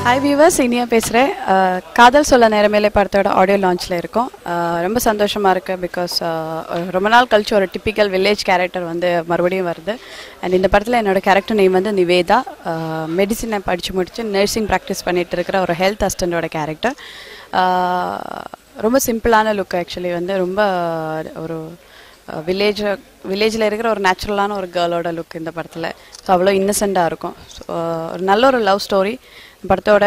Hi viewers, Iniya பேசுகிறேன். காதல் சொல்ல நேரமேலே படத்தோட ஆடியோ லான்ச்சில் இருக்கோம். ரொம்ப சந்தோஷமாக இருக்குது. பிகாஸ் ரொம்ப நாள் கழிச்சு ஒரு டிப்பிக்கல் வில்லேஜ் கேரக்டர் வந்து மறுபடியும் வருது. அண்ட் இந்த படத்தில் என்னோடய கேரக்டர் நேம் வந்து நிவேதா. மெடிசினை படித்து முடித்து நர்சிங் ப்ராக்டிஸ் பண்ணிகிட்டு இருக்கிற ஒரு ஹெல்த் அசிஸ்டண்டோட கேரக்டர். ரொம்ப சிம்பிளான லுக். ஆக்சுவலி வந்து ரொம்ப ஒரு வில்லேஜில் இருக்கிற ஒரு நேச்சுரலான ஒரு கேர்ளோட லுக் இந்த படத்தில். ஸோ அவ்வளோ இன்னசென்ட்டாக இருக்கும். ஸோ ஒரு நல்ல ஒரு லவ் ஸ்டோரி. படத்தோட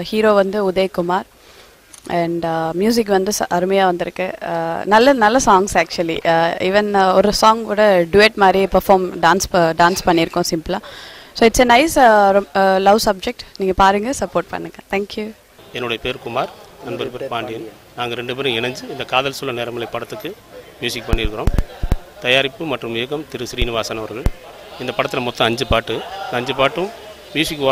ஹீரோ வந்து உதயகுமார். அண்ட் மியூசிக் வந்து அருமையாக வந்திருக்கு. நல்ல சாங்ஸ். ஆக்சுவலி ஈவன் ஒரு சாங் கூட டுவெட் மாதிரி டான்ஸ் பண்ணியிருக்கோம் சிம்பிளாக. So it's a nice love subject. நீங்கள் பாருங்கள், சப்போர்ட் பண்ணுங்கள். தேங்க்யூ. என்னுடைய பேர் குமார், நண்பர் பேர் பாண்டியன். நாங்கள் 2 பேரும் இணைஞ்சு இந்த காதல் சொல்ல நேரமலை படத்துக்கு மியூசிக் பண்ணியிருக்கிறோம். தயாரிப்பு மற்றும் இயக்கம் திரு ஸ்ரீனிவாசன் அவர்கள். இந்த படத்தில் மொத்தம் 5 பாட்டு. இந்த 5 பாட்டும் மியூசிக்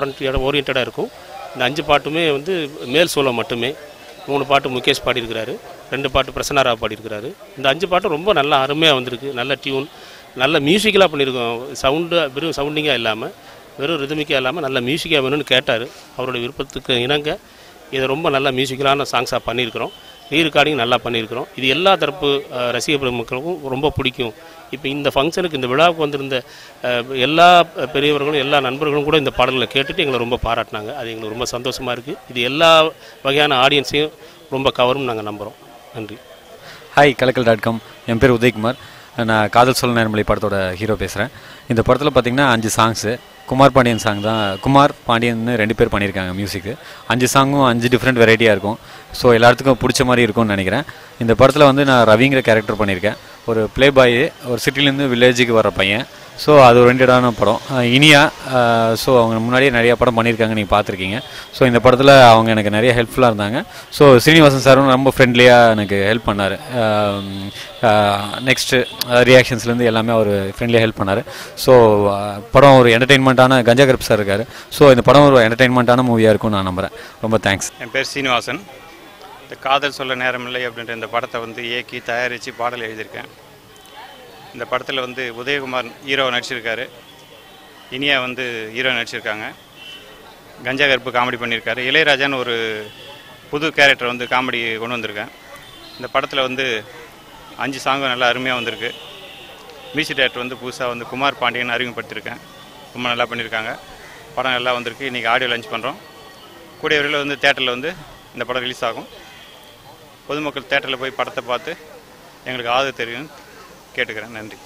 ஓரியன்டாக இருக்கும். இந்த 5 பாட்டுமே வந்து மேல் சோளம் மட்டுமே. 3 பாட்டு முகேஷ் பாடியிருக்கிறாரு, 2 பாட்டு பிரசன்னாராவ் பாடியிருக்கிறாரு. இந்த 5 பாட்டும் ரொம்ப நல்லா அருமையாக வந்திருக்கு. நல்ல டியூன், நல்ல மியூசிக்கலாக பண்ணியிருக்கோம். வெறும் சவுண்டிங்காக இல்லாமல், வெறும் ரிதமிக்காக இல்லாமல் நல்ல மியூசிக்காக வேணும்னு கேட்டார். அவருடைய விருப்பத்துக்கு இணங்க இதை ரொம்ப நல்ல மியூசிக்கலான சாங்ஸாக பண்ணியிருக்கிறோம். ரீரெக்கார்டிங் நல்லா பண்ணியிருக்கிறோம். இது எல்லா தரப்பு ரசிக பெருமக்களுக்கும் ரொம்ப பிடிக்கும். இப்போ இந்த ஃபங்க்ஷனுக்கு, இந்த விழாவுக்கு வந்திருந்த எல்லா பெரியவர்களும் எல்லா நண்பர்களும் கூட இந்த பாடல்களை கேட்டுட்டு எங்களை ரொம்ப பாராட்டினாங்க. அது எங்களுக்கு ரொம்ப சந்தோஷமாக இருக்குது. இது எல்லா வகையான ஆடியன்ஸையும் ரொம்ப கவரும் நாங்கள் நம்புகிறோம். நன்றி. ஹாய், கலக்கல்.com. என் பேர் உதயகுமார். நான் காதல் சொல்ல நேரமலை படத்தோட ஹீரோ பேசுகிறேன். இந்த படத்தில் பார்த்திங்கன்னா 5 சாங்ஸு. குமார் பாண்டியன் சாங் தான். குமார் பாண்டியன் 2 பேர் பண்ணியிருக்காங்க மியூசிக்கு. 5 சாங்கும் 5 டிஃப்ரெண்ட் வெரைட்டியாக இருக்கும். ஸோ எல்லாத்துக்கும் பிடிச்ச மாதிரி இருக்கும்னு நினைக்கிறேன். இந்த படத்தில் வந்து நான் ரவிங்கிற கேரக்டர் பண்ணியிருக்கேன். ஒரு ப்ளே பாய், ஒரு சிட்டிலேருந்து வில்லேஜுக்கு வர பையன். ஸோ அது ஓரியன்டான படம். இனியா, ஸோ அவங்க முன்னாடியே நிறையா படம் பண்ணியிருக்காங்க, நீங்கள் பார்த்துருக்கீங்க. ஸோ இந்த படத்தில் அவங்க எனக்கு நிறைய ஹெல்ப்ஃபுல்லாக இருந்தாங்க. ஸோ ஸ்ரீனிவாசன் சாரும் ரொம்ப ஃப்ரெண்ட்லியாக எனக்கு ஹெல்ப் பண்ணார். நெக்ஸ்ட்டு ரியாக்ஷன்ஸ்லேருந்து எல்லாமே அவர் ஃப்ரெண்ட்லியாக ஹெல்ப் பண்ணார். ஸோ படம் ஒரு என்டர்டெயின்மெண்ட்டான, கஞ்சா கருப்பு சார் இருக்கார். ஸோ இந்த படம் ஒரு என்டர்டெயின்மெண்ட்டான மூவியாக இருக்கும்னு நான் நம்புகிறேன். ரொம்ப தேங்க்ஸ். என் பேர் சீனிவாசன். இந்த காதல் சொல்ல நேரமில்லை அப்படின்ற இந்த படத்தை வந்து இயக்கி தயாரித்து பாடல் எழுதியிருக்கேன். இந்த படத்தில் வந்து உதயகுமார் ஹீரோ நடிச்சிருக்காரு, இனியா வந்து ஹீரோ நடிச்சிருக்காங்க. கஞ்சா கருப்பு காமெடி பண்ணியிருக்காரு. இளையராஜான்னு ஒரு புது கேரக்டர் வந்து காமெடி கொண்டு வந்திருக்கேன். இந்த படத்தில் வந்து 5 சாங்கும் நல்லா அருமையாக வந்திருக்கு. மியூசிக் டைரக்டர் வந்து புதுசாக வந்து குமார் பாண்டியன் அறிமுகப்படுத்தியிருக்கேன். ரொம்ப நல்லா பண்ணியிருக்காங்க. படம் நல்லா வந்திருக்கு. இன்றைக்கி ஆடியோ லான்ச் பண்ணுறோம். கூடிய விரைவில் வந்து தேட்டரில் வந்து இந்த படம் ரிலீஸ் ஆகும். பொதுமக்கள் தேட்டரில் போய் படத்தை பார்த்து எங்களுக்கு ஆதரவு தெரியும் கேட்டுக்கிறேன். நன்றி.